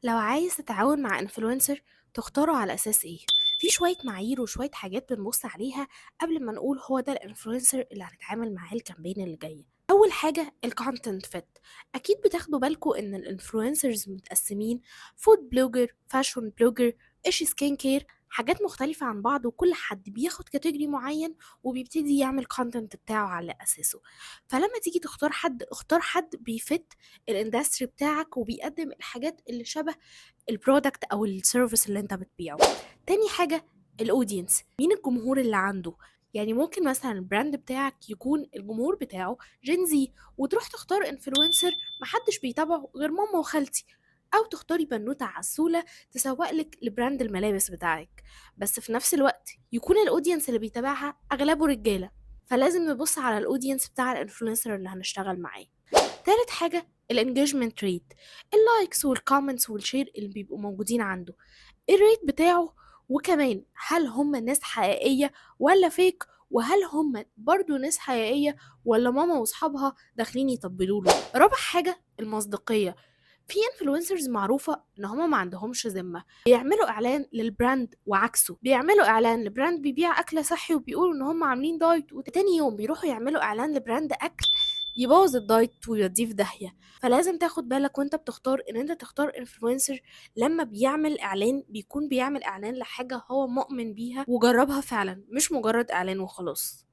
لو عايز تتعاون مع انفلونسر تختاره على اساس ايه؟ في شوية معايير وشوية حاجات بنبص عليها قبل ما نقول هو ده الانفلونسر اللي هنتعامل معاه الكامبين اللي جاية. اول حاجة الكونتنت فيت. اكيد بتاخدوا بالكم ان الانفلونسرز متقسمين: فود بلوجر، فاشن بلوجر، ايش سكين كير، حاجات مختلفة عن بعض، وكل حد بياخد كاتيجوري معين وبيبتدي يعمل كونتنت بتاعه على اساسه. فلما تيجي تختار حد، اختار حد بيفت الاندستري بتاعك وبيقدم الحاجات اللي شبه البرودكت او السيرفيس اللي انت بتبيعه. تاني حاجة الاودينس، مين الجمهور اللي عنده؟ يعني ممكن مثلا البراند بتاعك يكون الجمهور بتاعه جينزي، وتروح تختار انفلونسر محدش بيتابعه غير ماما وخالتي، او تختاري بنوتة عسولة تسوق لك لبراند الملابس بتاعك، بس في نفس الوقت يكون الاودينس اللي بيتابعها اغلبه رجالة. فلازم نبص على الاودينس بتاع الانفلونسر اللي هنشتغل معاه. تالت حاجة الانجيجمنت ريت، اللايكس والكومنتس والشير اللي بيبقوا موجودين عنده، الريت بتاعه. وكمان هل هم ناس حقيقية ولا فيك، وهل هم برضو ناس حقيقية ولا ماما واصحابها داخلين يطبلوا له. رابع حاجة المصداقية. في انفلونسرز معروفة ان هما ما عندهمش ذمة، بيعملوا اعلان للبراند وعكسه، بيعملوا اعلان لبراند بيبيع اكل صحي وبيقولوا ان هما عاملين دايت، وتاني يوم بيروحوا يعملوا اعلان لبراند اكل يبوظ الدايت ويوديه في داهية. فلازم تاخد بالك وانت بتختار ان انت تختار انفلونسر لما بيعمل اعلان بيكون بيعمل اعلان لحاجة هو مؤمن بيها وجربها فعلا، مش مجرد اعلان وخلاص.